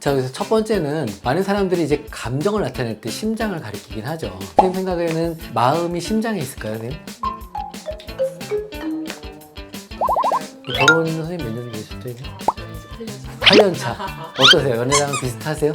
자, 그래서 첫 번째는 많은 사람들이 이제 감정을 나타낼 때 심장을 가리키긴 하죠. 선생님 생각에는 마음이 심장에 있을까요, 선생님? 결혼 선생님 몇 년 되셨죠, 이제? 8년 차. 어떠세요? 연애랑 비슷하세요?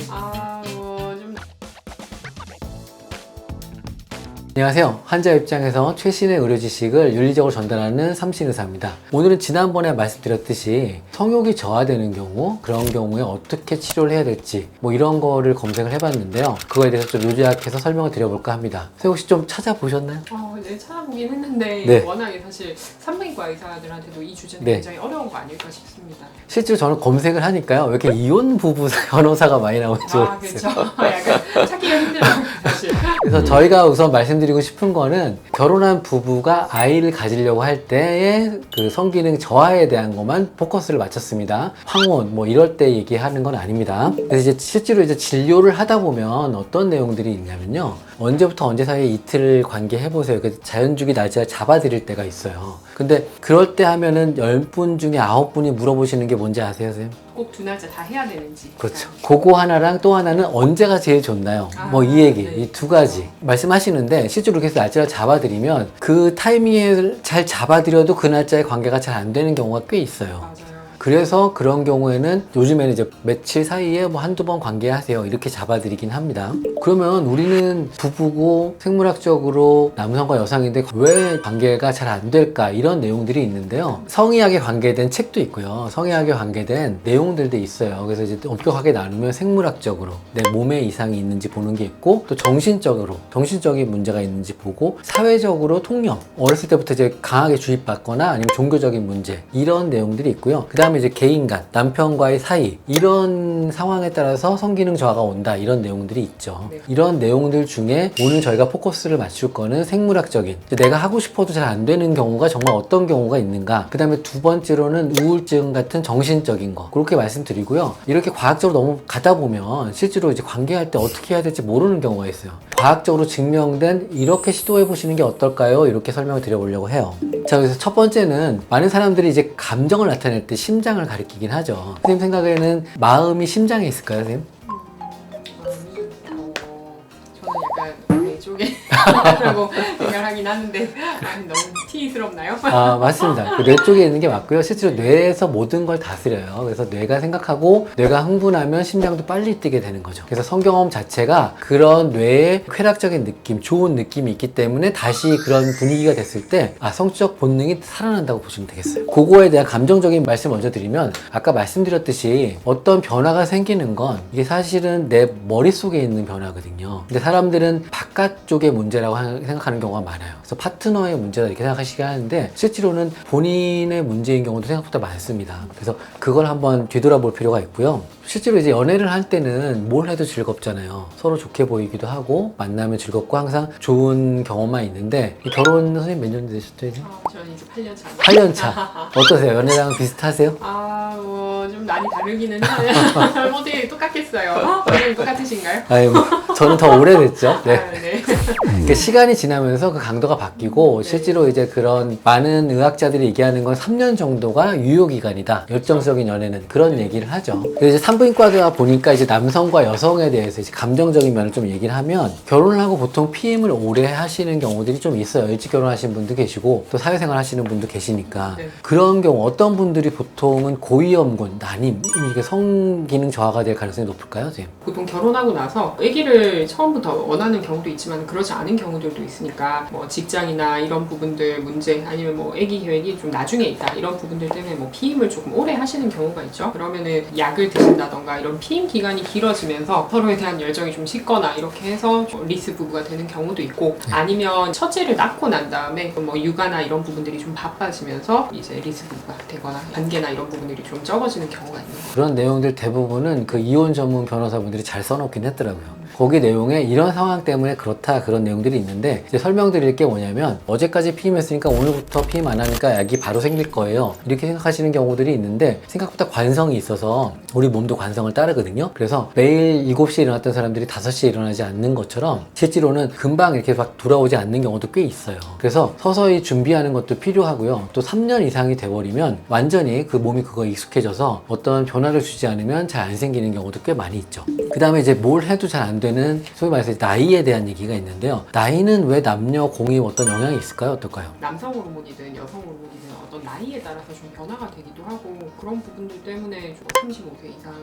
안녕하세요. 환자 입장에서 최신의 의료 지식을 윤리적으로 전달하는 삼신의사입니다. 오늘은 지난번에 말씀드렸듯이 성욕이 저하되는 경우, 그런 경우에 어떻게 치료를 해야 될지 뭐 이런 거를 검색을 해봤는데요. 그거에 대해서 좀 요약해서 설명을 드려볼까 합니다. 선생님 혹시 좀 찾아보셨나요? 네, 찾아보긴 했는데 네. 워낙에 사실 산부인과 의사들한테도 이 주제는 네. 굉장히 어려운 거 아닐까 싶습니다. 실제로 저는 검색을 하니까요. 왜 이렇게 이혼 부부 변호사가 많이 나오는지 그렇죠. 모르겠어요. 약간 찾기가 힘들어요, 사실. 그래서 저희가 우선 말씀드리고 싶은 거는 결혼한 부부가 아이를 가지려고 할 때의 그 성기능 저하에 대한 것만 포커스를 맞췄습니다. 황혼 뭐 이럴 때 얘기하는 건 아닙니다. 그래서 이제 실제로 이제 진료를 하다 보면 어떤 내용들이 있냐면요. 언제부터 언제 사이에 이틀을 관계해보세요. 그 자연주기 날짜를 잡아드릴 때가 있어요. 근데 그럴 때 하면은 10분 중에 9분이 물어보시는 게 뭔지 아세요, 선생님? 꼭 두 날짜 다 해야 되는지. 그렇죠. 그거 하나랑 또 하나는 언제가 제일 좋나요? 뭐 이 얘기, 네. 이 두 가지 말씀하시는데 실제로 이렇게 해서 날짜를 잡아드리면 그 타이밍에 잘 잡아드려도 그 날짜에 관계가 잘 안 되는 경우가 꽤 있어요. 맞아요. 그래서 그런 경우에는 요즘에는 이제 며칠 사이에 뭐 한두 번 관계하세요 이렇게 잡아드리긴 합니다. 그러면 우리는 부부고 생물학적으로 남성과 여성인데 왜 관계가 잘 안 될까 이런 내용들이 있는데요. 성의학에 관계된 책도 있고요. 성의학에 관계된 내용들도 있어요. 그래서 이제 엄격하게 나누면 생물학적으로 내 몸에 이상이 있는지 보는 게 있고 또 정신적인 문제가 있는지 보고 사회적으로 통념 어렸을 때부터 이제 강하게 주입받거나 아니면 종교적인 문제 이런 내용들이 있고요. 그 다음에 이제 개인 간, 남편과의 사이 이런 상황에 따라서 성기능 저하가 온다 이런 내용들이 있죠. 네. 이런 내용들 중에 오늘 저희가 포커스를 맞출 거는 생물학적인 내가 하고 싶어도 잘 안 되는 경우가 정말 어떤 경우가 있는가 그 다음에 두 번째로는 우울증 같은 정신적인 거 그렇게 말씀드리고요. 이렇게 과학적으로 너무 가다 보면 실제로 이제 관계할 때 어떻게 해야 될지 모르는 경우가 있어요. 과학적으로 증명된 이렇게 시도해 보시는 게 어떨까요? 이렇게 설명을 드려보려고 해요. 자, 그래서 첫 번째는 많은 사람들이 이제 감정을 나타낼 때 심장을 가리키긴 하죠. 선생님 생각에는 마음이 심장에 있을까요, 선생님? 저는 약간 뇌 쪽에 라고 생각하긴 하는데 너무 티스럽나요? 아, 맞습니다. 그 뇌 쪽에 있는 게 맞고요. 실제로 뇌에서 모든 걸 다스려요. 그래서 뇌가 생각하고 뇌가 흥분하면 심장도 빨리 뛰게 되는 거죠. 그래서 성경험 자체가 그런 뇌의 쾌락적인 느낌, 좋은 느낌이 있기 때문에 다시 그런 분위기가 됐을 때 성적 본능이 살아난다고 보시면 되겠어요. 그거에 대한 감정적인 말씀 먼저 드리면 아까 말씀드렸듯이 어떤 변화가 생기는 건 이게 사실은 내 머릿속에 있는 변화거든요. 근데 사람들은 바깥쪽의 문제라고 생각하는 경우가 많아요. 그래서 파트너의 문제다 이렇게 생각하시게 하는데 실제로는 본인의 문제인 경우도 생각보다 많습니다. 그래서 그걸 한번 뒤돌아볼 필요가 있고요. 실제로 이제 연애를 할 때는 뭘 해도 즐겁잖아요. 서로 좋게 보이기도 하고 만나면 즐겁고 항상 좋은 경험만 있는데 결혼 선생님 몇 년 되셨죠 이제? 저는 이제 8년 차. 8년 차. 어떠세요? 연애랑 비슷하세요? 좀 많이 다르기는 해요. 어떻게 똑같겠어요? 선생님 똑같으신가요? 아니 뭐 저는 더 오래됐죠. 네. 네. 그러니까 시간이 지나면서 그 강도가 바뀌고 실제로 이제 그런 많은 의학자들이 얘기하는 건 3년 정도가 유효기간이다. 열정적인 연애는 그런 얘기를 하죠. 그래서 이제 산부인과가 보니까 이제 남성과 여성에 대해서 이제 감정적인 면을 좀 얘기를 하면 결혼을 하고 보통 피임을 오래 하시는 경우들이 좀 있어요. 일찍 결혼하신 분도 계시고 또 사회생활 하시는 분도 계시니까 네. 그런 경우 어떤 분들이 보통은 고위험군, 난임, 이게 성기능 저하가 될 가능성이 높을까요, 선생님? 보통 결혼하고 나서 아기를 처음부터 원하는 경우도 있지만 그렇지 않은 경우들도 있으니까 뭐 직장이나 이런 부분들 문제 아니면 뭐 아기 계획이 좀 나중에 있다 이런 부분들 때문에 뭐 피임을 조금 오래 하시는 경우가 있죠. 그러면은 약을 드신다던가 이런 피임 기간이 길어지면서 서로에 대한 열정이 좀 식거나 이렇게 해서 좀 리스 부부가 되는 경우도 있고 아니면 첫째를 낳고 난 다음에 뭐 육아나 이런 부분들이 좀 바빠지면서 이제 리스 부부가 되거나 관계나 이런 부분들이 좀 적어지는 경우가 있는 거예요. 그런 내용들 대부분은 그 이혼 전문 변호사분들이 잘 써놓긴 했더라고요. 거기 내용에 이런 상황 때문에 그렇다 그런 내용들이 있는데 이제 설명드릴 게 뭐냐면 어제까지 피임했으니까 오늘부터 피임 안 하니까 약이 바로 생길 거예요. 이렇게 생각하시는 경우들이 있는데 생각보다 관성이 있어서 우리 몸도 관성을 따르거든요. 그래서 매일 7시에 일어났던 사람들이 5시에 일어나지 않는 것처럼 실제로는 금방 이렇게 막 돌아오지 않는 경우도 꽤 있어요. 그래서 서서히 준비하는 것도 필요하고요. 또 3년 이상이 돼버리면 완전히 그 몸이 그거에 익숙해져서 어떤 변화를 주지 않으면 잘 안 생기는 경우도 꽤 많이 있죠. 그 다음에 이제 뭘 해도 잘 안 되는 소위 말해서 나이에 대한 얘기가 있는데요. 나이는 왜 남녀 공이 어떤 영향이 있을까요? 어떨까요? 남성 호르몬이든 여성 호르몬이든 어떤 나이에 따라서 좀 변화가 되기도 하고 그런 부분들 때문에 좀 35세 이상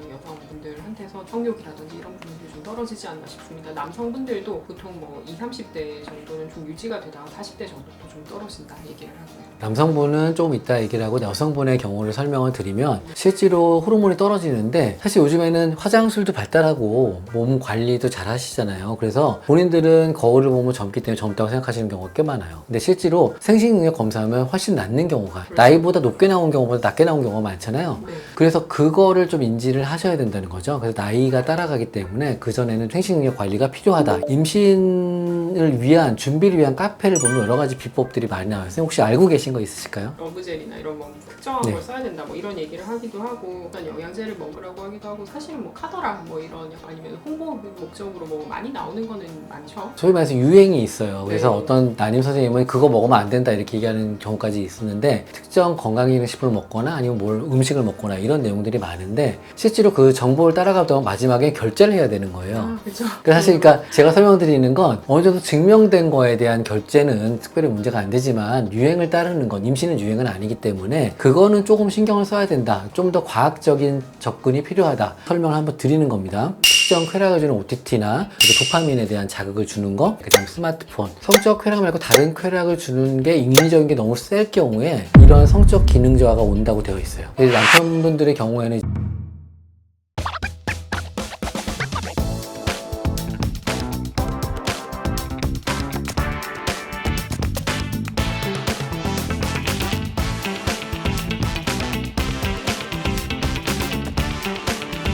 여성분들한테서 성욕이라든지 이런 부분들이 좀 떨어지지 않나 싶습니다. 남성분들도 보통 뭐 20, 30대 정도는 좀 유지가 되다가 40대 정도부터 좀 떨어진다 얘기를 하고요. 남성분은 조금 이따 얘기를 하고 여성분의 경우를 설명을 드리면 실제로 호르몬이 떨어지는데 사실 요즘에는 화장술도 발달하고 몸 관리도 잘 하시잖아요. 그래서 본인들은 거울을 보면 젊기 때문에 젊다고 생각하시는 경우가 꽤 많아요. 근데 실제로 생식능력 검사하면 훨씬 낫는 경우가 나이보다 높게 나온 경우보다 낮게 나온 경우가 많잖아요. 네. 그래서 그거를 좀 인지를 하셔야 된다는 거죠. 그래서 나이가 따라가기 때문에 그전에는 생식능력 관리가 필요하다. 임신을 위한 준비를 위한 카페를 보면 여러 가지 비법들이 많이 나와요. 선생님 혹시 알고 계신 거 있으실까요? 러브젤이나 이런 뭐 특정한 네. 걸 써야 된다 뭐 이런 얘기를 하기도 하고 일단 영양제를 먹으라고 하기도 하고 사실은 뭐 카더라 뭐 이런 아니면 홍보 목적으로 뭐 많이 나오는 거는 많죠. 소위 말해서 유행이 있어요. 그래서 네. 어떤 담임 선생님은 그거 먹으면 안 된다 이렇게 얘기하는 경우까지 있었는데 특정 건강기능식품을 먹거나 아니면 뭘 음식을 먹거나 이런 내용들이 많은데 실제로 그 정보를 따라가다 보면 마지막에 결제를 해야 되는 거예요. 아, 그렇죠. 사실 그러니까 제가 설명드리는 건 어느 정도 증명된 거에 대한 결제는 특별히 문제가 안 되지만 유행을 따르는 건 임신은 유행은 아니기 때문에 그거는 조금 신경을 써야 된다. 좀 더 과학적인 접근이 필요하다. 설명을 한번 드리는 겁니다. 특정 쾌락을 주는 OTT나 도파민에 대한 자극을 주는 거, 그다음 스마트폰, 성적 쾌락 말고 다른 쾌락을 주는 게 인위적인 게 너무 셀 경우에 이런 성적 기능 저하가 온다고 되어 있어요. 남편분들의 경우에는